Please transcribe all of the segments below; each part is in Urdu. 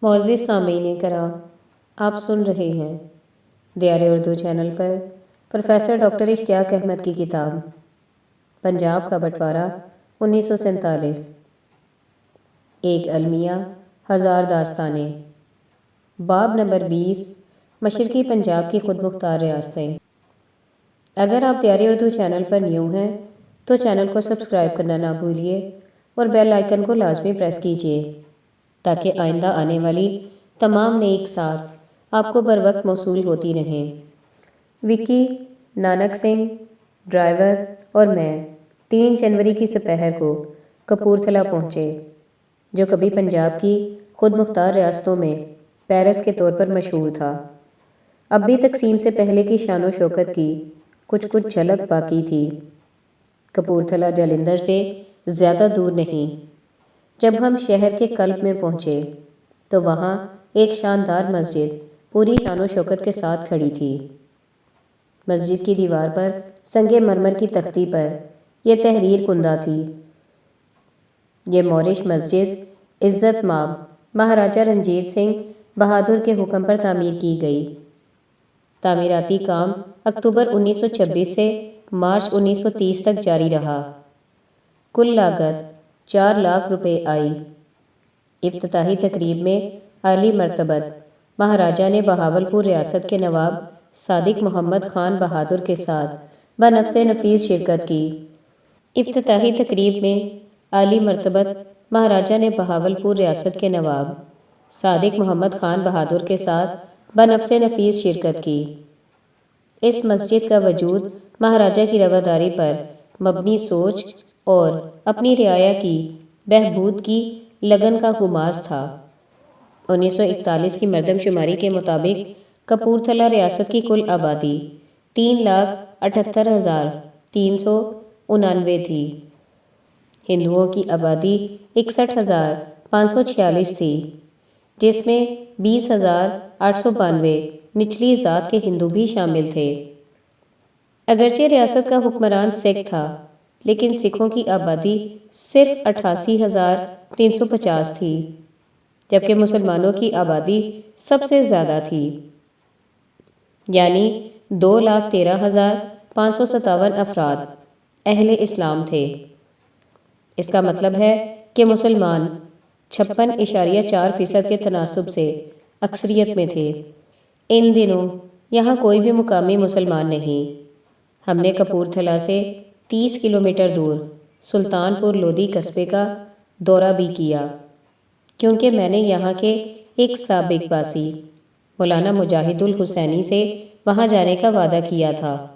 معزز سامعین کرام، آپ سن رہے ہیں دیار اردو چینل پر پروفیسر ڈاکٹر اشتیاق احمد کی کتاب پنجاب کا بٹوارہ 1947، ایک المیہ ہزار داستانیں، باب نمبر 20، مشرقی پنجاب کی خود مختار ریاستیں۔ اگر آپ دیار اردو چینل پر نیو ہیں تو چینل کو سبسکرائب کرنا نہ بھولیے اور بیل آئیکن کو لازمی پریس کیجیے تاکہ آئندہ آنے والی تمام نئی اقساط آپ کو بر وقت موصول ہوتی رہیں۔ وکی، نانک سنگھ، ڈرائیور اور میں 3 جنوری کی سپہر کو کپورتھلا پہنچے، جو کبھی پنجاب کی خود مختار ریاستوں میں پیرس کے طور پر مشہور تھا۔ اب بھی تقسیم سے پہلے کی شان و شوکت کی کچھ جھلک باقی تھی۔ کپورتھلا جلندھر سے زیادہ دور نہیں۔ جب ہم شہر کے قلب میں پہنچے تو وہاں ایک شاندار مسجد پوری شان و شوکت کے ساتھ کھڑی تھی۔ مسجد کی دیوار پر سنگ مرمر کی تختی پر یہ تحریر کندہ تھی: یہ مورش مسجد عزت مآب مہاراجہ رنجیت سنگھ بہادر کے حکم پر تعمیر کی گئی۔ تعمیراتی کام اکتوبر 1926 سے مارچ 1930 تک جاری رہا۔ کل لاگت 4 لاکھ روپے آئی۔ افتتاحی تقریب میں اعلی مرتبت مہاراجہ نے بہاولپور ریاست کے نواب صادق محمد خان بہادر کے ساتھ بنفس نفیس شرکت کی۔ افتتاحی تقریب میں اعلی مرتبت مہاراجہ نے بہاولپور ریاست کے نواب صادق محمد خان بہادر کے ساتھ بنفس نفیس شرکت کی۔ اس مسجد کا وجود مہاراجہ کی رواداری پر مبنی سوچ اور اپنی رعایا کی بہبود کی لگن کا خماس تھا۔ 1941 کی مردم شماری کے مطابق کپورتھلا ریاست کی کل آبادی 3,78,399 تھی۔ ہندوؤں کی آبادی 61,546 تھی، جس میں 20,892 نچلی ذات کے ہندو بھی شامل تھے۔ اگرچہ ریاست کا حکمران سکھ تھا، لیکن سکھوں کی آبادی صرف 88,350 تھی، جبکہ مسلمانوں کی آبادی سب سے زیادہ تھی، یعنی 2,13,557 افراد اہل اسلام تھے۔ اس کا مطلب ہے کہ مسلمان 56.4% کے تناسب سے اکثریت میں تھے۔ ان دنوں یہاں کوئی بھی مقامی مسلمان نہیں۔ ہم نے کپورتھلا سے 30 کلومیٹر دور سلطان پور لودھی قصبے کا دورہ بھی کیا، کیونکہ میں نے یہاں کے ایک سابق باسی مولانا مجاہد الحسینی سے وہاں جانے کا وعدہ کیا تھا۔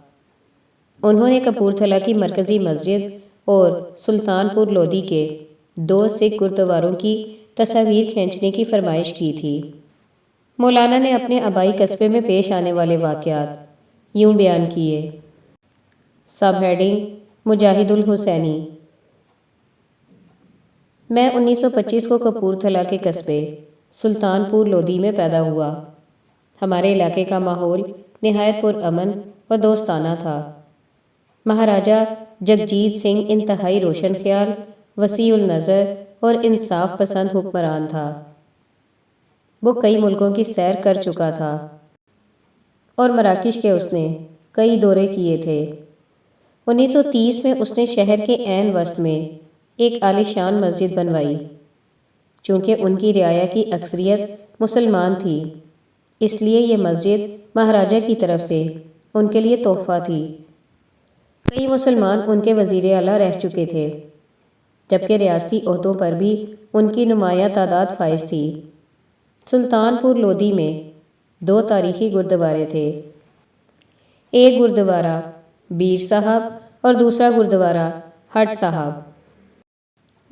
انہوں نے کپورتھلا کی مرکزی مسجد اور سلطان پور لودھی کے 2 سکھ گردواروں کی تصاویر کھینچنے کی فرمائش کی تھی۔ مولانا نے اپنے آبائی قصبے میں پیش آنے والے واقعات یوں بیان کیے: سب ہیڈنگ: مجاہد الحسینی۔ میں 1925 کو کپورتھلا کے قصبے سلطان پور لودھی میں پیدا ہوا۔ ہمارے علاقے کا ماحول نہایت پرامن و دوستانہ تھا۔ مہاراجہ جگجیت سنگھ انتہائی روشن خیال، وسیع النظر اور انصاف پسند حکمران تھا۔ وہ کئی ملکوں کی سیر کر چکا تھا اور مراکش کے اس نے کئی دورے کیے تھے۔ 1930 میں اس نے شہر کے عین وسط میں ایک عالی شان مسجد بنوائی۔ چونکہ ان کی رعایا کی اکثریت مسلمان تھی، اس لیے یہ مسجد مہاراجہ کی طرف سے ان کے لیے تحفہ تھی۔ کئی مسلمان ان کے وزیر اعلیٰ رہ چکے تھے، جبکہ ریاستی عہدوں پر بھی ان کی نمایاں تعداد فائز تھی۔ سلطان پور لودھی میں 2 تاریخی گردوارے تھے۔ ایک گردوارہ بیر صاحب اور دوسرا گردوارہ ہٹ صاحب۔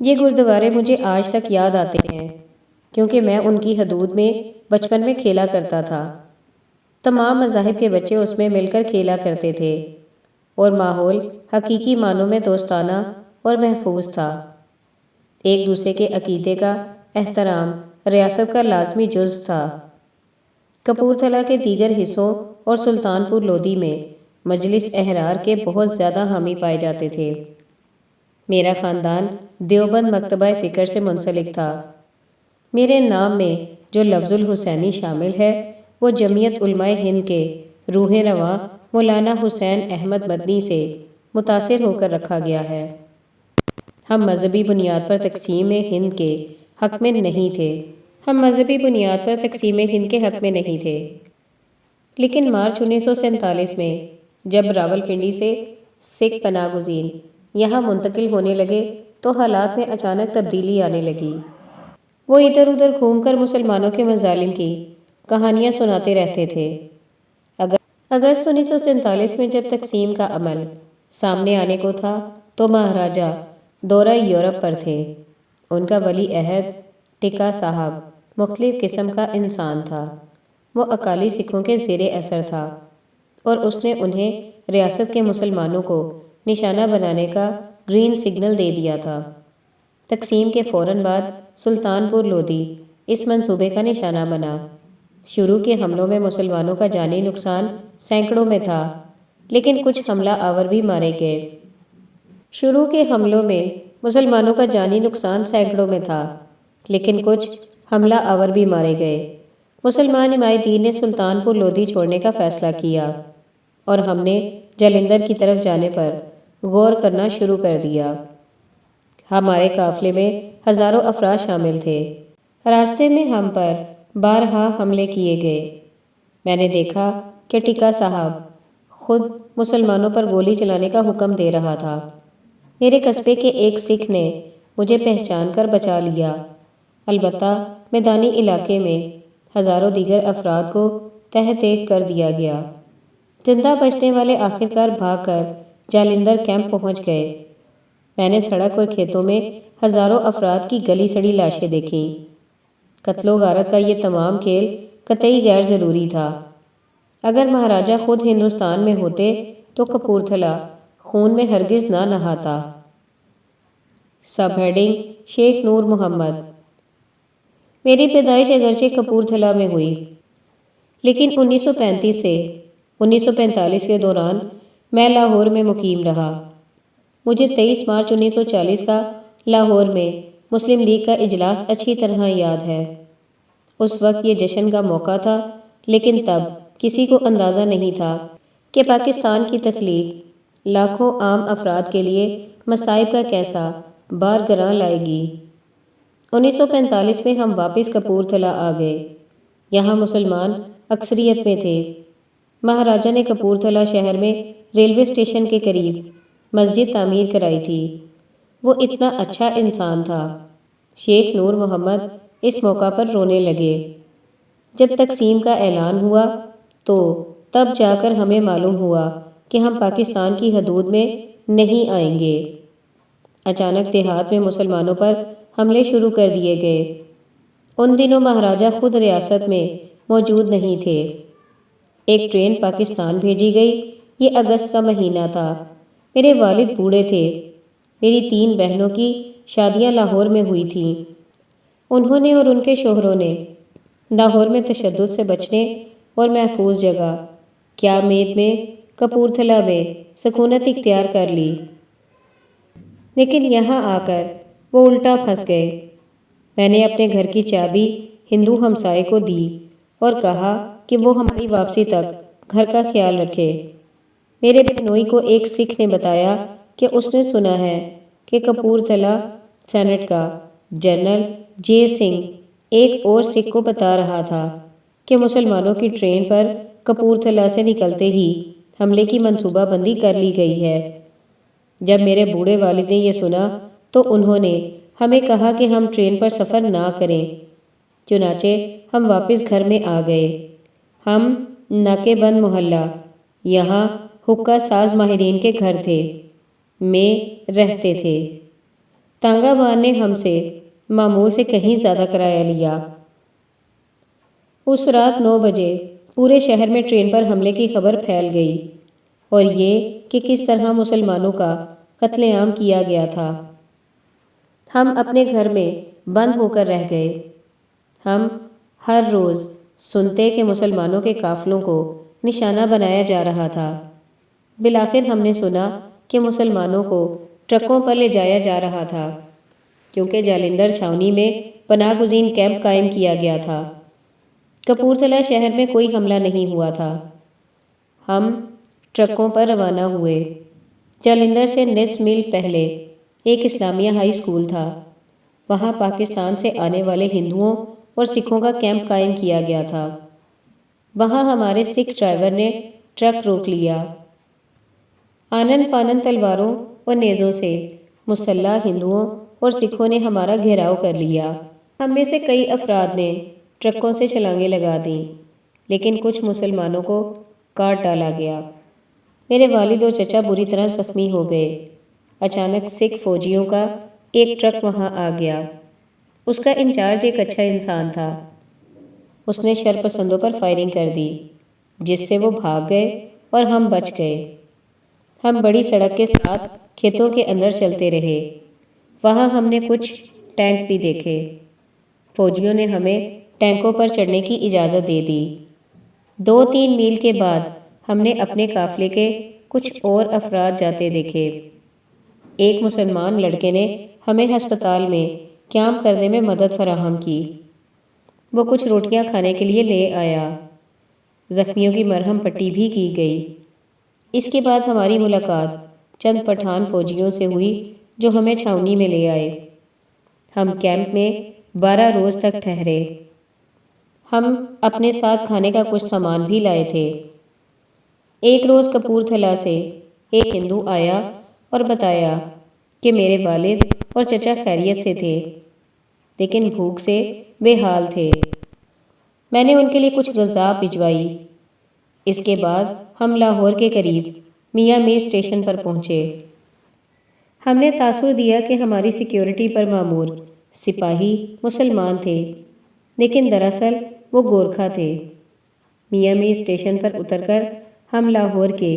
یہ گردوارے مجھے آج تک یاد آتے ہیں، کیونکہ میں ان کی حدود میں بچپن میں کھیلا کرتا تھا۔ تمام مذاہب کے بچے اس میں مل کر کھیلا کرتے تھے اور ماحول حقیقی معنوں میں دوستانہ اور محفوظ تھا۔ ایک دوسرے کے عقیدے کا احترام ریاست کا لازمی جزو تھا۔ کپورتھلا کے دیگر حصوں اور سلطان پور لودھی میں مجلس احرار کے بہت زیادہ حامی پائے جاتے تھے۔ میرا خاندان دیوبند مکتبہ فکر سے منسلک تھا۔ میرے نام میں جو لفظ الحسینی شامل ہے وہ جمعیت علماء ہند کے روح رواں مولانا حسین احمد مدنی سے متاثر ہو کر رکھا گیا ہے۔ ہم مذہبی بنیاد پر تقسیم ہند کے حق میں نہیں تھے لیکن مارچ 1947 میں جب راولپنڈی سے سکھ پناہ گزین یہاں منتقل ہونے لگے تو حالات میں اچانک تبدیلی آنے لگی۔ وہ ادھر ادھر گھوم کر مسلمانوں کے مظالم کی کہانیاں سناتے رہتے تھے۔ اگست 1947 میں جب تقسیم کا عمل سامنے آنے کو تھا تو مہاراجہ دورہ یورپ پر تھے۔ ان کا ولی عہد ٹکا صاحب مختلف قسم کا انسان تھا۔ وہ اکالی سکھوں کے زیر اثر تھا اور اس نے انہیں ریاست کے مسلمانوں کو نشانہ بنانے کا گرین سگنل دے دیا تھا۔ تقسیم کے فوراً بعد سلطان پور لودھی اس منصوبے کا نشانہ بنا۔ شروع کے حملوں میں مسلمانوں کا جانی نقصان سینکڑوں میں تھا، لیکن کچھ حملہ آور بھی مارے گئے۔ مسلمان حمایتین نے سلطان پور لودھی چھوڑنے کا فیصلہ کیا اور ہم نے جالندھر کی طرف جانے پر غور کرنا شروع کر دیا۔ ہمارے قافلے میں ہزاروں افراد شامل تھے۔ راستے میں ہم پر بارہا حملے کیے گئے۔ میں نے دیکھا کہ ٹکا صاحب خود مسلمانوں پر گولی چلانے کا حکم دے رہا تھا۔ میرے قصبے کے ایک سکھ نے مجھے پہچان کر بچا لیا، البتہ میدانی علاقے میں ہزاروں دیگر افراد کو تہہ تیگ کر دیا گیا۔ زندہ بچنے والے آخرکار بھاگ کر جالندھر کیمپ پہنچ گئے۔ میں نے سڑک اور کھیتوں میں ہزاروں افراد کی گلی سڑی لاشیں دیکھیں۔ قتل و غارت کا یہ تمام کھیل قطعی غیر ضروری تھا۔ اگر مہاراجہ خود ہندوستان میں ہوتے تو کپورتھلا خون میں ہرگز نہ نہاتا۔ سب ہیڈنگ: شیخ نور محمد۔ میری پیدائش اگرچہ کپورتھلا میں ہوئی، لیکن 1935 سے 1945 کے دوران میں لاہور میں مقیم رہا۔ مجھے 23 مارچ 1940 کا لاہور میں مسلم لیگ کا اجلاس اچھی طرح یاد ہے۔ اس وقت یہ جشن کا موقع تھا، لیکن تب کسی کو اندازہ نہیں تھا کہ پاکستان کی تخلیق لاکھوں عام افراد کے لیے مصائب کا کیسا بار گراں لائے گی۔ 1945 میں ہم واپس کپورتھلا آ گئے۔ یہاں مسلمان اکثریت میں تھے۔ مہاراجہ نے کپورتھلا شہر میں ریلوے اسٹیشن کے قریب مسجد تعمیر کرائی تھی۔ وہ اتنا اچھا انسان تھا۔ شیخ نور محمد اس موقع پر رونے لگے۔ جب تقسیم کا اعلان ہوا تو تب جا کر ہمیں معلوم ہوا کہ ہم پاکستان کی حدود میں نہیں آئیں گے۔ اچانک دیہات میں مسلمانوں پر حملے شروع کر دیے گئے۔ ان دنوں مہاراجہ خود ریاست میں موجود نہیں تھے۔ ایک ٹرین پاکستان بھیجی گئی۔ یہ اگست کا مہینہ تھا۔ میرے والد بوڑھے تھے۔ میری 3 بہنوں کی شادیاں لاہور میں ہوئی تھیں۔ انہوں نے اور ان کے شوہروں نے لاہور میں تشدد سے بچنے اور محفوظ جگہ کیامید میں کپورتھلا میں سکونت اختیار کر لی، لیکن یہاں آ کر وہ الٹا پھنس گئے۔ میں نے اپنے گھر کی چابی ہندو ہمسائے کو دی اور کہا کہ وہ ہماری واپسی تک گھر کا خیال رکھے۔ میرے بہنوئی کو ایک سکھ نے بتایا کہ اس نے سنا ہے کہ کپورتھلا سینٹ کا جنرل جے سنگھ ایک اور سکھ کو بتا رہا تھا کہ مسلمانوں کی ٹرین پر کپورتھلا سے نکلتے ہی حملے کی منصوبہ بندی کر لی گئی ہے۔ جب میرے بوڑھے والد نے یہ سنا تو انہوں نے ہمیں کہا کہ ہم ٹرین پر سفر نہ کریں۔ چنانچہ ہم واپس گھر میں آ گئے۔ ہم ناکے بند محلہ، یہاں حقہ ساز ماہرین کے گھر تھے، میں رہتے تھے۔ تانگا بان نے ہم سے معمول سے کہیں زیادہ کرایہ لیا۔ اس رات 9 بجے پورے شہر میں ٹرین پر حملے کی خبر پھیل گئی اور یہ کہ کس طرح مسلمانوں کا قتل عام کیا گیا تھا۔ ہم اپنے گھر میں بند ہو کر رہ گئے۔ ہم ہر روز سنتے کہ مسلمانوں کے قافلوں کو نشانہ بنایا جا رہا تھا۔ بالآخر ہم نے سنا کہ مسلمانوں کو ٹرکوں پر لے جایا جا رہا تھا، کیونکہ جالندھر چھاؤنی میں پناہ گزین کیمپ قائم کیا گیا تھا۔ کپورتھلا شہر میں کوئی حملہ نہیں ہوا تھا۔ ہم ٹرکوں پر روانہ ہوئے۔ جالندھر سے نصف میل پہلے ایک اسلامیہ ہائی اسکول تھا۔ وہاں پاکستان سے آنے والے ہندوؤں اور سکھوں کا کیمپ قائم کیا گیا تھا۔ وہاں ہمارے سکھ ڈرائیور نے ٹرک روک لیا۔ آنن فانن تلواروں اور نیزوں سے مسلح ہندوؤں اور سکھوں نے ہمارا گھیراؤ کر لیا۔ ہم میں سے کئی افراد نے ٹرکوں سے چھلانگیں لگا دیں، لیکن کچھ مسلمانوں کو کاٹ ڈالا گیا۔ میرے والد اور چچا بری طرح زخمی ہو گئے۔ اچانک سکھ فوجیوں کا ایک ٹرک وہاں آ گیا۔ اس کا انچارج ایک اچھا انسان تھا۔ اس نے شرپسندوں پر فائرنگ کر دی، جس سے وہ بھاگ گئے اور ہم بچ گئے۔ ہم بڑی سڑک کے ساتھ کھیتوں کے اندر چلتے رہے۔ وہاں ہم نے کچھ ٹینک بھی دیکھے۔ فوجیوں نے ہمیں ٹینکوں پر چڑھنے کی اجازت دے دی۔ 2-3 میل کے بعد ہم نے اپنے قافلے کے کچھ اور افراد جاتے دیکھے۔ ایک مسلمان لڑکے نے ہمیں ہسپتال میں قیام کرنے میں مدد فراہم کی۔ وہ کچھ روٹیاں کھانے کے لیے لے آیا۔ زخمیوں کی مرہم پٹی بھی کی گئی۔ اس کے بعد ہماری ملاقات چند پٹھان فوجیوں سے ہوئی جو ہمیں چھاؤنی میں لے آئے۔ ہم کیمپ میں 12 روز تک ٹھہرے۔ ہم اپنے ساتھ کھانے کا کچھ سامان بھی لائے تھے۔ ایک روز کپورتھلا سے ایک ہندو آیا اور بتایا کہ میرے والد اور چچا خیریت سے تھے، لیکن بھوک سے بے حال تھے۔ میں نے ان کے لیے کچھ غذا بھجوائی۔ اس کے بعد ہم لاہور کے قریب میاں میر اسٹیشن پر پہنچے۔ ہم نے تاثر دیا کہ ہماری سیکیورٹی پر مامور سپاہی مسلمان تھے، لیکن دراصل وہ گورکھا تھے۔ میاں میر اسٹیشن پر اتر کر ہم لاہور کے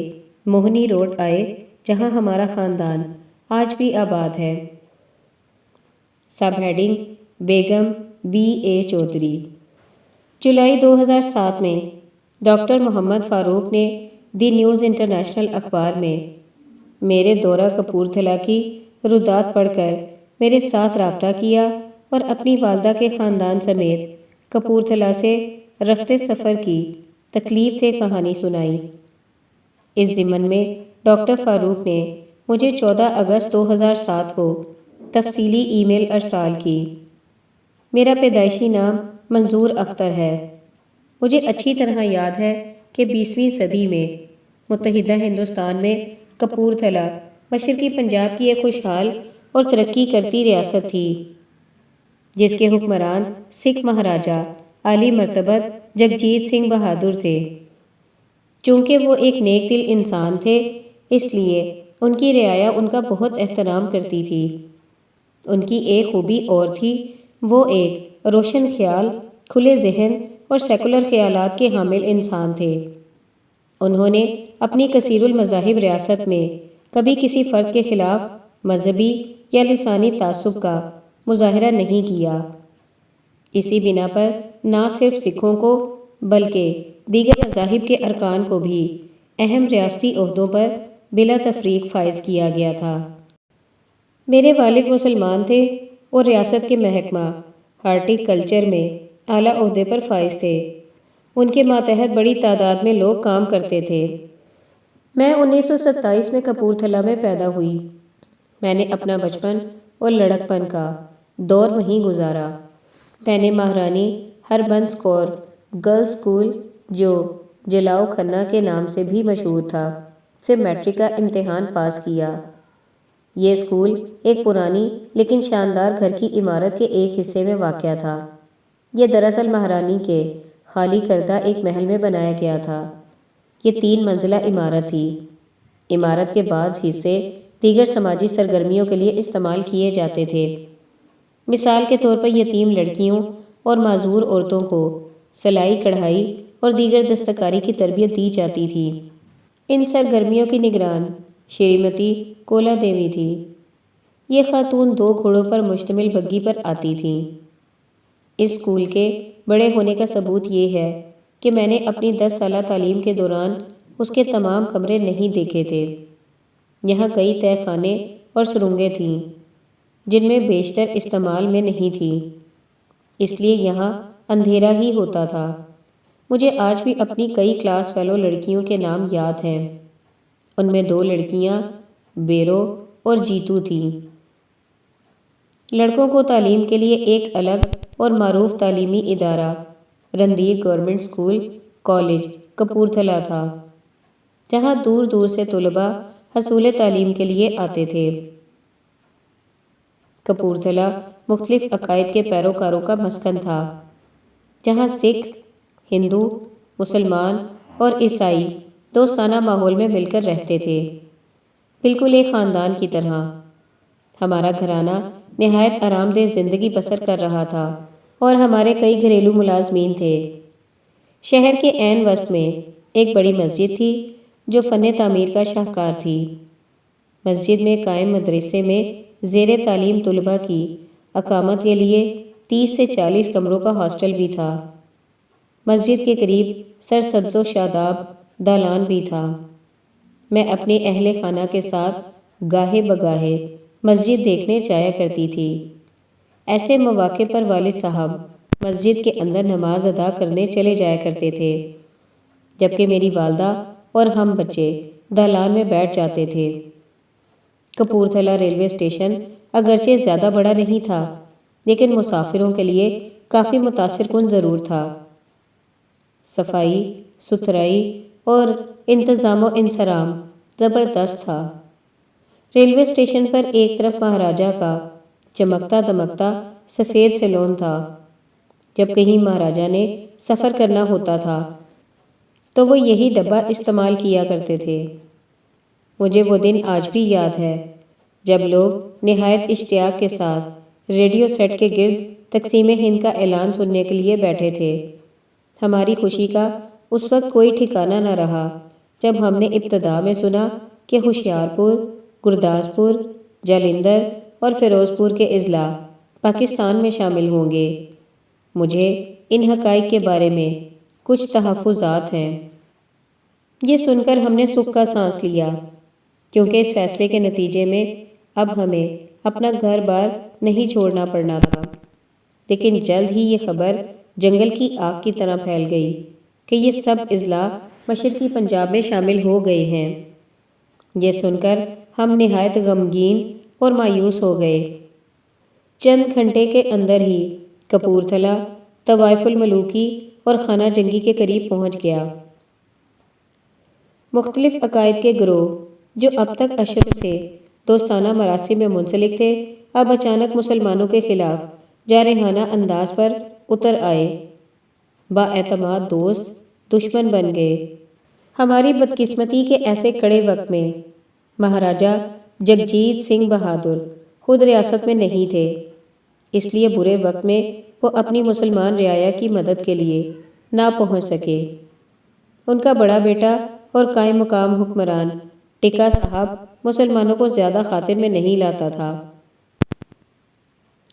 موہنی روڈ آئے، جہاں ہمارا خاندان آج بھی آباد ہے۔ سب ہیڈنگ: بیگم بی اے چودھری۔ جولائی 2007 میں ڈاکٹر محمد فاروق نے دی نیوز انٹرنیشنل اخبار میں میرے دورہ کپورتھلا کی ردات پڑھ کر میرے ساتھ رابطہ کیا اور اپنی والدہ کے خاندان سمیت کپورتھلا سے رفتے سفر کی تکلیف دہ کہانی سنائی۔ اس ضمن میں ڈاکٹر فاروق نے مجھے 14 اگست 2007 کو تفصیلی ای میل ارسال کی۔ میرا پیدائشی نام منظور اختر ہے۔ مجھے اچھی طرح یاد ہے کہ 20ویں صدی میں متحدہ ہندوستان میں کپورتھلا مشرقی پنجاب کی ایک خوشحال اور ترقی کرتی ریاست تھی، جس کے حکمران سکھ مہاراجہ عالی مرتبت جگجیت سنگھ بہادر تھے۔ چونکہ وہ ایک نیک دل انسان تھے، اس لیے ان کی رعایا ان کا بہت احترام کرتی تھی۔ ان کی ایک خوبی اور تھی، وہ ایک روشن خیال، کھلے ذہن اور سیکولر خیالات کے حامل انسان تھے۔ انہوں نے اپنی کثیر المذاہب ریاست میں کبھی کسی فرد کے خلاف مذہبی یا لسانی تعصب کا مظاہرہ نہیں کیا۔ اسی بنا پر نہ صرف سکھوں کو بلکہ دیگر مذاہب کے ارکان کو بھی اہم ریاستی عہدوں پر بلا تفریق فائز کیا گیا تھا۔ میرے والد مسلمان تھے اور ریاست کے محکمہ ہارٹی کلچر میں اعلیٰ عہدے پر فائز تھے۔ ان کے ماتحت بڑی تعداد میں لوگ کام کرتے تھے۔ میں 1927 میں کپورتھلا میں پیدا ہوئی۔ میں نے اپنا بچپن اور لڑکپن کا دور وہیں گزارا۔ میں نے مہارانی ہربنس کور گرلز اسکول، جو جلاؤ کھنہ کے نام سے بھی مشہور تھا، سے میٹرک کا امتحان پاس کیا۔ یہ اسکول ایک پرانی لیکن شاندار گھر کی عمارت کے ایک حصے میں واقع تھا۔ یہ دراصل مہارانی کے خالی کردہ ایک محل میں بنایا گیا تھا۔ یہ 3 منزلہ عمارت تھی۔ عمارت کے بعض حصے دیگر سماجی سرگرمیوں کے لیے استعمال کیے جاتے تھے۔ مثال کے طور پر یتیم لڑکیوں اور معذور عورتوں کو سلائی کڑھائی اور دیگر دستکاری کی تربیت دی جاتی تھی۔ ان سرگرمیوں کی نگران شریمتی کولا دیوی تھی۔ یہ خاتون 2 گھوڑوں پر مشتمل بگی پر آتی تھیں۔ اس اسکول کے بڑے ہونے کا ثبوت یہ ہے کہ میں نے اپنی 10 سالہ تعلیم کے دوران اس کے تمام کمرے نہیں دیکھے تھے۔ یہاں کئی تہہ خانے اور سرنگیں تھیں، جن میں بیشتر استعمال میں نہیں تھیں، اس لیے یہاں اندھیرا ہی ہوتا تھا۔ مجھے آج بھی اپنی کئی کلاس فیلو لڑکیوں کے نام یاد ہیں۔ ان میں 2 لڑکیاں بیرو اور جیتو تھیں۔ لڑکوں کو تعلیم کے لیے ایک الگ اور معروف تعلیمی ادارہ رندیر گورنمنٹ اسکول کالج کپورتھلا تھا، جہاں دور دور سے طلباء حصول تعلیم کے لیے آتے تھے۔ کپورتھلا مختلف عقائد کے پیروکاروں کا مسکن تھا، جہاں سکھ، ہندو، مسلمان اور عیسائی دوستانہ ماحول میں مل کر رہتے تھے، بالکل ایک خاندان کی طرح۔ ہمارا گھرانہ نہایت آرام دہ زندگی بسر کر رہا تھا اور ہمارے کئی گھریلو ملازمین تھے۔ شہر کے عین وسط میں ایک بڑی مسجد تھی جو فن تعمیر کا شاہکار تھی۔ مسجد میں قائم مدرسے میں زیر تعلیم طلباء کی اقامت کے لیے 30 سے 40 کمروں کا ہاسٹل بھی تھا۔ مسجد کے قریب سرسبز و شاداب دالان بھی تھا۔ میں اپنے اہل خانہ کے ساتھ گاہے بگاہے مسجد دیکھنے جایا کرتی تھی۔ ایسے مواقع پر والد صاحب مسجد کے اندر نماز ادا کرنے چلے جایا کرتے تھے، جبکہ میری والدہ اور ہم بچے دالان میں بیٹھ جاتے تھے۔ کپورتھلا ریلوے اسٹیشن اگرچہ زیادہ بڑا نہیں تھا، لیکن مسافروں کے لیے کافی متاثر کن ضرور تھا۔ صفائی ستھرائی اور انتظام و انصرام زبردست تھا۔ ریلوے اسٹیشن پر ایک طرف مہاراجہ کا چمکتا دمکتا سفید سیلون تھا۔ جب کہیں مہاراجہ نے سفر کرنا ہوتا تھا تو وہ یہی ڈبہ استعمال کیا کرتے تھے۔ مجھے وہ دن آج بھی یاد ہے جب لوگ نہایت اشتیاق کے ساتھ ریڈیو سیٹ کے گرد تقسیم ہند کا اعلان سننے کے لیے بیٹھے تھے۔ ہماری خوشی کا اس وقت کوئی ٹھکانہ نہ رہا جب ہم نے ابتدا میں سنا کہ ہوشیارپور، گرداسپور، جالندھر اور فیروز پور کے اضلاع پاکستان میں شامل ہوں گے۔ مجھے ان حقائق کے بارے میں کچھ تحفظات ہیں۔ یہ سن کر ہم نے سکھ کا سانس لیا، کیونکہ اس فیصلے کے نتیجے میں اب ہمیں اپنا گھر بار نہیں چھوڑنا پڑنا تھا۔ لیکن جلد ہی یہ خبر جنگل کی آگ کی طرح پھیل گئی کہ یہ سب اضلاع مشرقی پنجاب میں شامل ہو گئے ہیں۔ یہ سن کر ہم نہایت غمگین اور مایوس ہو گئے۔ چند گھنٹے کے اندر ہی کپورتھلا طوائف الملوکی اور خانہ جنگی کے قریب پہنچ گیا۔ مختلف عقائد کے گروہ جو اب تک اشرف سے دوستانہ مراسم میں منسلک تھے، اب اچانک مسلمانوں کے خلاف جارحانہ انداز پر اتر آئے۔ با اعتماد دوست دشمن بن گئے۔ ہماری بدقسمتی کے ایسے کڑے وقت میں مہاراجہ جگجیت سنگھ بہادر خود ریاست میں نہیں تھے، اس لیے برے وقت میں وہ اپنی مسلمان رعایا کی مدد کے لیے نہ پہنچ سکے۔ ان کا بڑا بیٹا اور قائم مقام حکمران ٹکا صاحب مسلمانوں کو زیادہ خاطر میں نہیں لاتا تھا،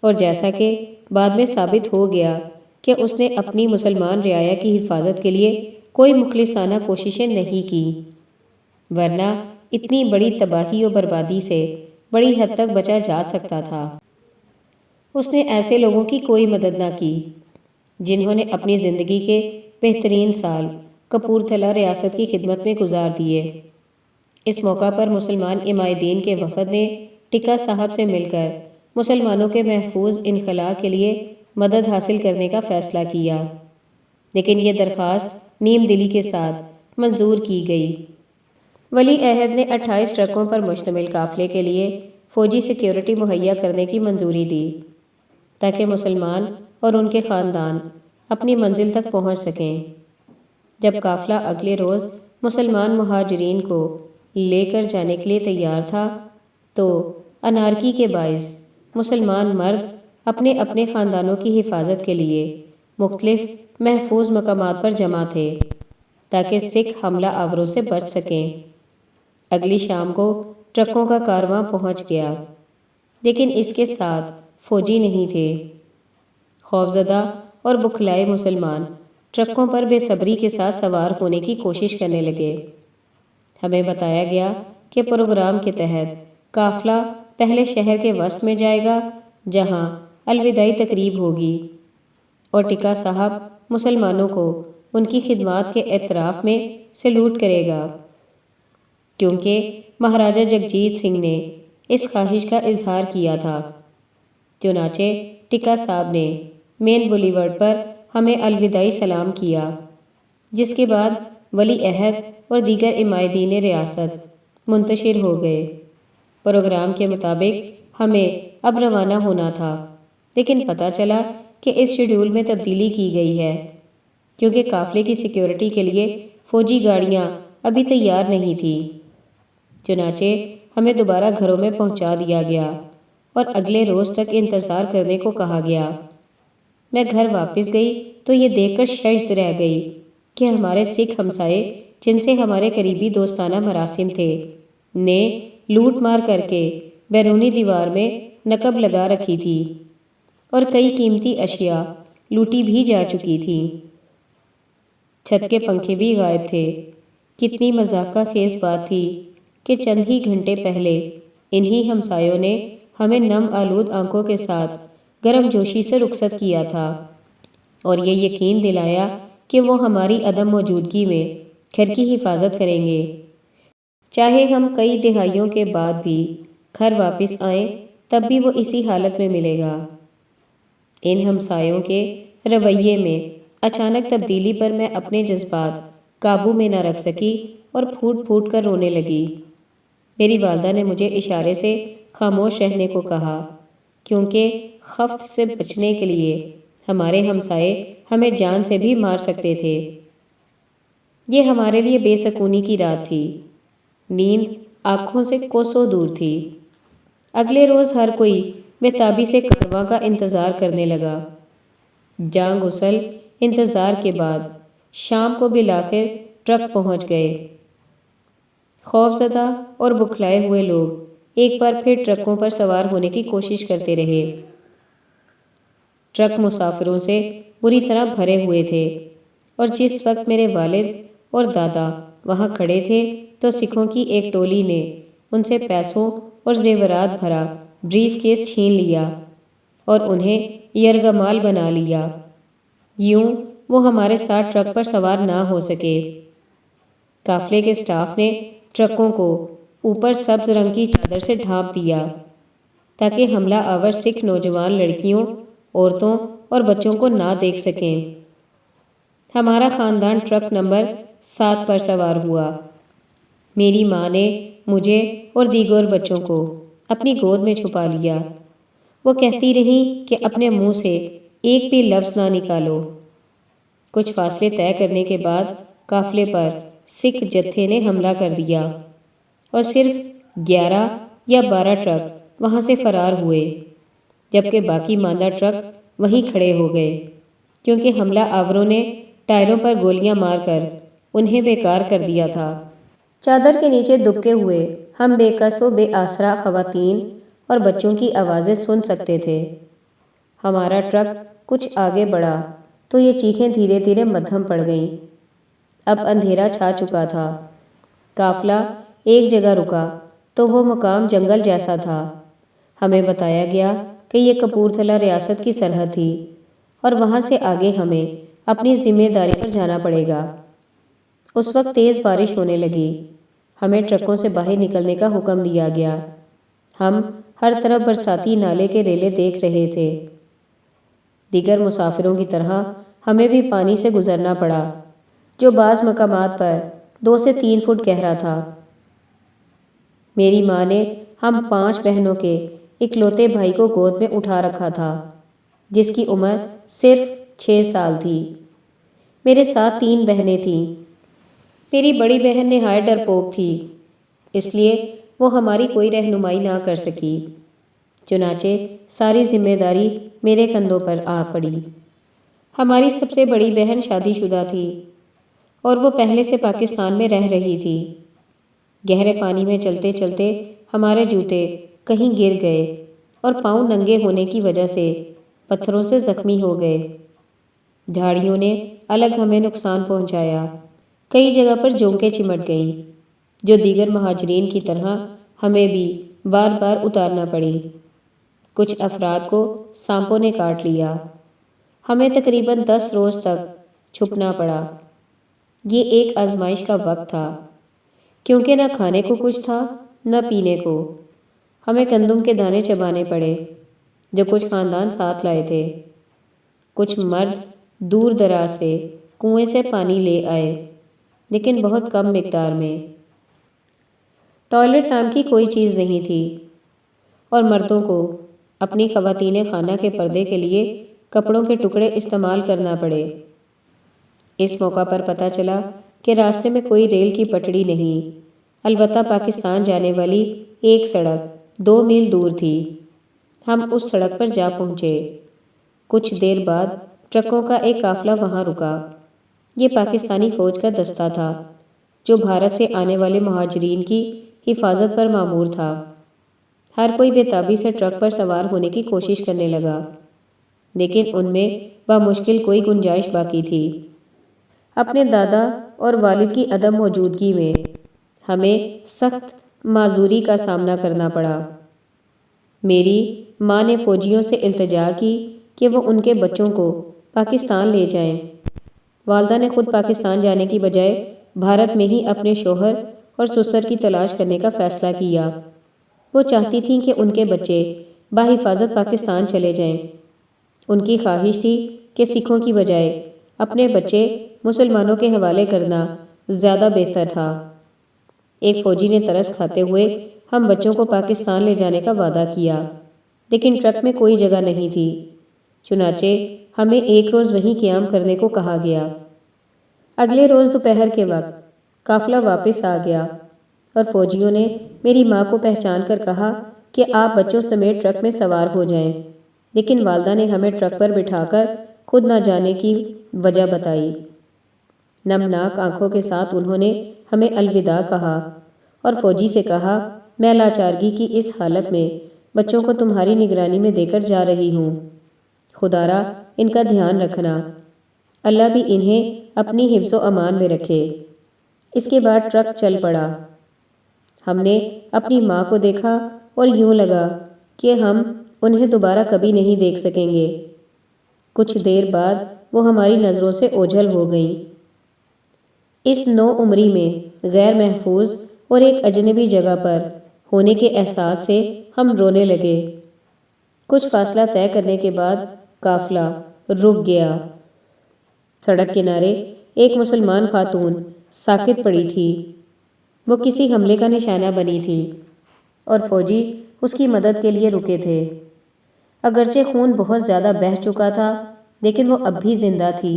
اور جیسا کہ بعد میں ثابت ہو گیا کہ اس نے اپنی مسلمان رعایا کی حفاظت کے لیے کوئی مخلصانہ کوششیں نہیں کی، ورنہ اتنی بڑی تباہی و بربادی سے بڑی حد تک بچا جا سکتا تھا۔ اس نے ایسے لوگوں کی کوئی مدد نہ کی جنہوں نے اپنی زندگی کے بہترین سال کپورتھلا ریاست کی خدمت میں گزار دیے۔ اس موقع پر مسلمان عمائدین کے وفد نے ٹکا صاحب سے مل کر مسلمانوں کے محفوظ انخلاء کے لیے مدد حاصل کرنے کا فیصلہ کیا، لیکن یہ درخواست نیم دلی کے ساتھ منظور کی گئی۔ ولی عہد نے 28 ٹرکوں پر مشتمل قافلے کے لیے فوجی سیکیورٹی مہیا کرنے کی منظوری دی تاکہ مسلمان اور ان کے خاندان اپنی منزل تک پہنچ سکیں۔ جب قافلہ اگلے روز مسلمان مہاجرین کو لے کر جانے کے لیے تیار تھا تو انارکی کے باعث مسلمان مرد اپنے اپنے خاندانوں کی حفاظت کے لیے مختلف محفوظ مقامات پر جمع تھے تاکہ سکھ حملہ آوروں سے بچ سکیں۔ اگلی شام کو ٹرکوں کا کارواں پہنچ گیا، لیکن اس کے ساتھ فوجی نہیں تھے۔ خوفزدہ اور بکھلائے مسلمان ٹرکوں پر بے صبری کے ساتھ سوار ہونے کی کوشش کرنے لگے۔ ہمیں بتایا گیا کہ پروگرام کے تحت قافلہ پہلے شہر کے وسط میں جائے گا جہاں الوداعی تقریب ہوگی، اور ٹکا صاحب مسلمانوں کو ان کی خدمات کے اعتراف میں سلوٹ کرے گا، کیونکہ مہاراجا جگجیت سنگھ نے اس خواہش کا اظہار کیا تھا۔ چنانچہ ٹکا صاحب نے مین بولیورڈ پر ہمیں الوداعی سلام کیا، جس کے بعد ولی عہد اور دیگر عمائدین ریاست منتشر ہو گئے۔ پروگرام کے مطابق ہمیں اب روانہ ہونا تھا، لیکن پتہ چلا کہ اس شیڈول میں تبدیلی کی گئی ہے، کیونکہ قافلے کی سیکیورٹی کے لیے فوجی گاڑیاں ابھی تیار نہیں تھیں۔ چنانچہ ہمیں دوبارہ گھروں میں پہنچا دیا گیا اور اگلے روز تک انتظار کرنے کو کہا گیا۔ میں گھر واپس گئی تو یہ دیکھ کر ششدر رہ گئی کہ ہمارے سکھ ہمسائے، جن سے ہمارے قریبی دوستانہ مراسم تھے، نے لوٹ مار کر کے بیرونی دیوار میں نقب لگا رکھی تھی اور کئی قیمتی اشیاء لوٹی بھی جا چکی تھی۔ چھت کے پنکھے بھی غائب تھے۔ کتنی مذاق خیز بات تھی کہ چند ہی گھنٹے پہلے انہی ہمسایوں نے ہمیں نم آلود آنکھوں کے ساتھ گرم جوشی سے رخصت کیا تھا اور یہ یقین دلایا کہ وہ ہماری عدم موجودگی میں گھر کی حفاظت کریں گے، چاہے ہم کئی دہائیوں کے بعد بھی گھر واپس آئیں، تب بھی وہ اسی حالت میں ملے گا۔ ان ہمسایوں کے رویے میں اچانک تبدیلی پر میں اپنے جذبات قابو میں نہ رکھ سکی اور پھوٹ پھوٹ کر رونے لگی۔ میری والدہ نے مجھے اشارے سے خاموش رہنے کو کہا، کیونکہ خفت سے بچنے کے لیے ہمارے ہمسائے ہمیں جان سے بھی مار سکتے تھے۔ یہ ہمارے لیے بے سکونی کی رات تھی۔ نیند آنکھوں سے کوسوں دور تھی۔ اگلے روز ہر کوئی بے تابی سے کارواں کا انتظار کرنے لگا۔ جاں غسل انتظار کے بعد شام کو بالآخر ٹرک پہنچ گئے۔ خوفزدہ اور بکھلائے ہوئے لوگ ایک بار پھر ٹرکوں پر سوار ہونے کی کوشش کرتے رہے۔ ٹرک مسافروں سے بری طرح بھرے ہوئے تھے اور جس وقت میرے والد اور دادا وہاں کھڑے تھے تو سکھوں کی ایک ٹولی نے ان سے پیسوں اور زیورات بھرا بریف کیس چھین لیا اور انہیں یرغمال بنا لیا۔ یوں وہ ہمارے ساتھ ٹرک پر سوار نہ ہو سکے۔ قافلے کے سٹاف نے ٹرکوں کو اوپر سبز رنگ کی چادر سے ڈھانپ دیا تاکہ حملہ آور سکھ نوجوان لڑکیوں، عورتوں اور بچوں کو نہ دیکھ سکیں۔ ہمارا خاندان ٹرک نمبر 7 پر سوار ہوا۔ میری ماں نے مجھے اور دیگر بچوں کو اپنی گود میں چھپا لیا۔ وہ کہتی رہی کہ اپنے منہ سے ایک بھی لفظ نہ نکالو۔ کچھ فاصلے طے کرنے کے بعد قافلے پر سکھ جتھے نے حملہ کر دیا اور صرف 11 یا 12 ٹرک وہاں سے فرار ہوئے، جبکہ باقی ماندہ ٹرک وہیں کھڑے ہو گئے، کیونکہ حملہ آوروں نے ٹائروں پر گولیاں مار کر انہیں بیکار کر دیا تھا۔ چادر کے نیچے دبکے ہوئے ہم بے کس و بے آسرا خواتین اور بچوں کی آوازیں سن سکتے تھے۔ ہمارا ٹرک کچھ آگے بڑھا تو یہ چیخیں دھیرے دھیرے مدھم پڑ گئیں۔ اب اندھیرا چھا چکا تھا۔ قافلہ ایک جگہ رکا تو وہ مقام جنگل جیسا تھا۔ ہمیں بتایا گیا کہ یہ کپورتھلا ریاست کی سرحد تھی اور وہاں سے آگے ہمیں اپنی ذمہ داری پر جانا پڑے گا۔ اس وقت تیز بارش ہونے لگی۔ ہمیں ٹرکوں سے باہر نکلنے کا حکم دیا گیا۔ ہم ہر طرف برساتی نالے کے ریلے دیکھ رہے تھے۔ دیگر مسافروں کی طرح ہمیں بھی پانی سے گزرنا پڑا، جو بعض مقامات پر 2 سے 3 فٹ گہرا تھا۔ میری ماں نے ہم 5 بہنوں کے اکلوتے بھائی کو گود میں اٹھا رکھا تھا، جس کی عمر صرف 6 سال تھی۔ میرے ساتھ 3 بہنیں تھیں۔ میری بڑی بہن نہایت ڈرپوک تھی، اس لیے وہ ہماری کوئی رہنمائی نہ کر سکی۔ چنانچہ ساری ذمہ داری میرے کندھوں پر آ پڑی۔ ہماری سب سے بڑی بہن شادی شدہ تھی اور وہ پہلے سے پاکستان میں رہ رہی تھی۔ گہرے پانی میں چلتے چلتے ہمارے جوتے کہیں گر گئے اور پاؤں ننگے ہونے کی وجہ سے پتھروں سے زخمی ہو گئے۔ جھاڑیوں نے الگ ہمیں نقصان پہنچایا۔ کئی جگہ پر جونکیں چمٹ گئیں، جو دیگر مہاجرین کی طرح ہمیں بھی بار بار اتارنا پڑی۔ کچھ افراد کو سانپوں نے کاٹ لیا۔ ہمیں تقریباً 10 روز تک چھپنا پڑا۔ یہ ایک آزمائش کا وقت تھا، کیونکہ نہ کھانے کو کچھ تھا نہ پینے کو۔ ہمیں گندم کے دانے چبانے پڑے جو کچھ خاندان ساتھ لائے تھے۔ کچھ مرد دور دراز سے کنویں سے پانی لے آئے، لیکن بہت کم مقدار میں۔ ٹوائلٹ نام کی کوئی چیز نہیں تھی، اور مردوں کو اپنی خواتین خانہ کے پردے کے لیے کپڑوں کے ٹکڑے استعمال کرنا پڑے۔ اس موقع پر پتہ چلا کہ راستے میں کوئی ریل کی پٹڑی نہیں، البتہ پاکستان جانے والی ایک سڑک 2 میل دور تھی۔ ہم اس سڑک پر جا پہنچے۔ کچھ دیر بعد ٹرکوں کا ایک قافلہ وہاں رکا۔ یہ پاکستانی فوج کا دستہ تھا جو بھارت سے آنے والے مہاجرین کی حفاظت پر مامور تھا۔ ہر کوئی بے تابی سے ٹرک پر سوار ہونے کی کوشش کرنے لگا، لیکن ان میں بامشکل کوئی گنجائش باقی تھی۔ اپنے دادا اور والد کی عدم موجودگی میں ہمیں سخت معذوری کا سامنا کرنا پڑا۔ میری ماں نے فوجیوں سے التجا کی کہ وہ ان کے بچوں کو پاکستان لے جائیں۔ والدہ نے خود پاکستان جانے کی بجائے بھارت میں ہی اپنے شوہر اور سسر کی تلاش کرنے کا فیصلہ کیا۔ وہ چاہتی تھیں کہ ان کے بچے بحفاظت پاکستان چلے جائیں۔ ان کی خواہش تھی کہ سکھوں کی بجائے اپنے بچے مسلمانوں کے حوالے کرنا زیادہ بہتر تھا۔ ایک فوجی نے ترس کھاتے ہوئے ہم بچوں کو پاکستان لے جانے کا وعدہ کیا، لیکن ٹرک میں کوئی جگہ نہیں تھی۔ چنانچہ ہمیں ایک روز وہیں قیام کرنے کو کہا گیا۔ اگلے روز دوپہر کے وقت قافلہ واپس آ گیا اور فوجیوں نے میری ماں کو پہچان کر کہا کہ آپ بچوں سمیت ٹرک میں سوار ہو جائیں، لیکن والدہ نے ہمیں ٹرک پر بٹھا کر خود نہ جانے کی وجہ بتائی۔ نمناک آنکھوں کے ساتھ انہوں نے ہمیں الوداع کہا اور فوجی سے کہا، میں لاچارگی کی اس حالت میں بچوں کو تمہاری نگرانی میں دے کر جا رہی ہوں، خدا را ان کا دھیان رکھنا، اللہ بھی انہیں اپنی حفظ و امان میں رکھے۔ اس کے بعد ٹرک چل پڑا۔ ہم نے اپنی ماں کو دیکھا اور یوں لگا کہ ہم انہیں دوبارہ کبھی نہیں دیکھ سکیں گے۔ کچھ دیر بعد وہ ہماری نظروں سے اوجھل ہو گئیں۔ اس نو عمری میں غیر محفوظ اور ایک اجنبی جگہ پر ہونے کے احساس سے ہم رونے لگے۔ کچھ فاصلہ طے کرنے کے بعد قافلہ رک گیا۔ سڑک کنارے ایک مسلمان خاتون ساکت پڑی تھی۔ وہ کسی حملے کا نشانہ بنی تھی اور فوجی اس کی مدد کے لیے رکے تھے۔ اگرچہ خون بہت زیادہ بہہ چکا تھا، لیکن وہ اب بھی زندہ تھی،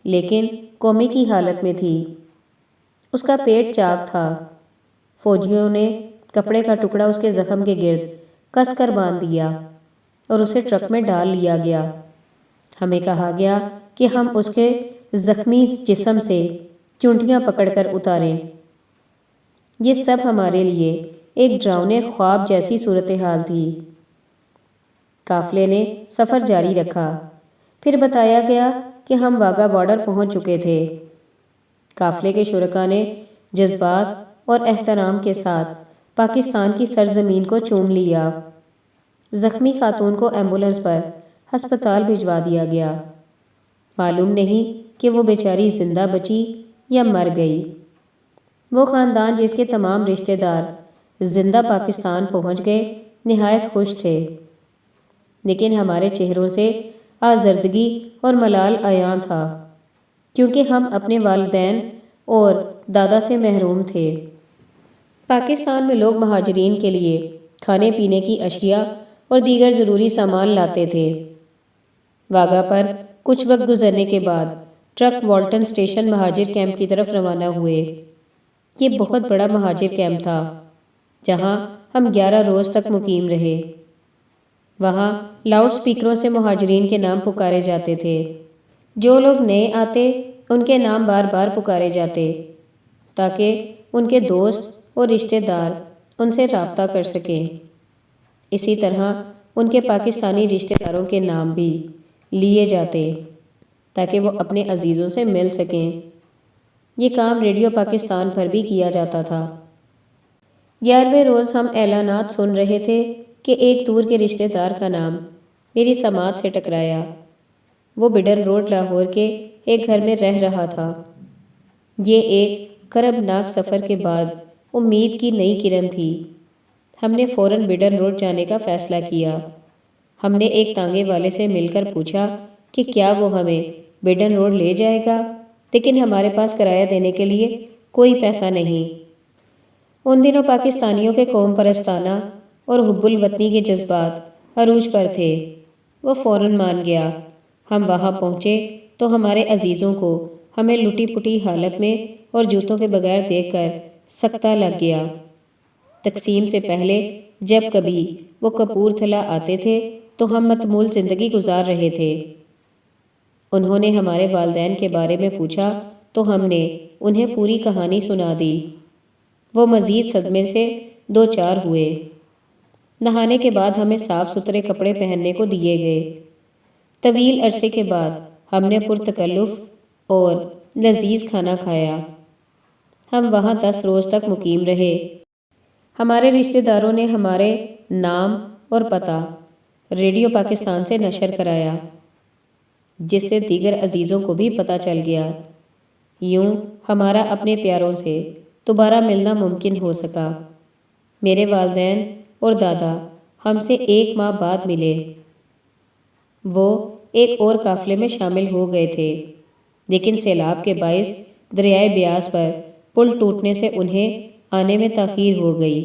لیکن کومے کی حالت میں تھی۔ اس کا پیٹ چاک تھا۔ فوجیوں نے کپڑے کا ٹکڑا اس کے زخم کے گرد کس کر باندھ دیا اور اسے ٹرک میں ڈال لیا گیا۔ ہمیں کہا گیا کہ ہم اس کے زخمی جسم سے چونٹیاں پکڑ کر اتاریں۔ یہ سب ہمارے لیے ایک ڈراؤنے خواب جیسی صورتحال تھی۔ قافلے نے سفر جاری رکھا۔ پھر بتایا گیا کہ ہم واگا بارڈر پہنچ چکے تھے۔ قافلے کے شرکاء نے جذبات اور احترام کے ساتھ پاکستان کی سرزمین کو چوم لیا۔ زخمی خاتون کو ایمبولنس پر ہسپتال بھجوا دیا گیا۔ معلوم نہیں کہ وہ بیچاری زندہ بچی یا مر گئی۔ وہ خاندان جس کے تمام رشتہ دار زندہ پاکستان پہنچ گئے نہایت خوش تھے، لیکن ہمارے چہروں سے آزردگی اور ملال عیاں تھا، کیونکہ ہم اپنے والدین اور دادا سے محروم تھے۔ پاکستان میں لوگ مہاجرین کے لیے کھانے پینے کی اشیاء اور دیگر ضروری سامان لاتے تھے۔ واگا پر کچھ وقت گزرنے کے بعد ٹرک والٹن اسٹیشن مہاجر کیمپ کی طرف روانہ ہوئے۔ یہ بہت بڑا مہاجر کیمپ تھا جہاں ہم 11 روز تک مقیم رہے۔ وہاں لاؤڈ سپیکروں سے مہاجرین کے نام پکارے جاتے تھے۔ جو لوگ نئے آتے ان کے نام بار بار پکارے جاتے تاکہ ان کے دوست اور رشتہ دار ان سے رابطہ کر سکیں۔ اسی طرح ان کے پاکستانی رشتہ داروں کے نام بھی لیے جاتے تاکہ وہ اپنے عزیزوں سے مل سکیں۔ یہ کام ریڈیو پاکستان پر بھی کیا جاتا تھا۔ 11ویں روز ہم اعلانات سن رہے تھے کہ ایک دور کے رشتہ دار کا نام میری سماعت سے ٹکرایا۔ وہ بڈن روڈ لاہور کے ایک گھر میں رہ رہا تھا۔ یہ ایک کربناک سفر کے بعد امید کی نئی کرن تھی۔ ہم نے فوراً بڈن روڈ جانے کا فیصلہ کیا۔ ہم نے ایک تانگے والے سے مل کر پوچھا کہ کیا وہ ہمیں بڈن روڈ لے جائے گا، لیکن ہمارے پاس کرایہ دینے کے لیے کوئی پیسہ نہیں۔ ان دنوں پاکستانیوں کے قوم پرستانہ اور حب الوطنی کے جذبات عروج پر تھے۔ وہ فوراً مان گیا۔ ہم وہاں پہنچے تو ہمارے عزیزوں کو ہمیں لٹی پٹی حالت میں اور جوتوں کے بغیر دیکھ کر سکتہ لگ گیا۔ تقسیم سے پہلے جب کبھی وہ کپورتھلا آتے تھے تو ہم متمول زندگی گزار رہے تھے۔ انہوں نے ہمارے والدین کے بارے میں پوچھا تو ہم نے انہیں پوری کہانی سنا دی۔ وہ مزید صدمے سے دوچار ہوئے۔ نہانے کے بعد ہمیں صاف ستھرے کپڑے پہننے کو دیے گئے۔ طویل عرصے کے بعد ہم نے پرتکلف اور لذیذ کھانا کھایا۔ ہم وہاں 10 روز تک مقیم رہے۔ ہمارے رشتہ داروں نے ہمارے نام اور پتہ ریڈیو پاکستان سے نشر کرایا، جس سے دیگر عزیزوں کو بھی پتہ چل گیا۔ یوں ہمارا اپنے پیاروں سے دوبارہ ملنا ممکن ہو سکا۔ میرے والدین اور دادا ہم سے 1 ماہ بعد ملے۔ وہ ایک اور قافلے میں شامل ہو گئے تھے، لیکن سیلاب کے باعث دریائے بیاس پر پل ٹوٹنے سے انہیں آنے میں تاخیر ہو گئی۔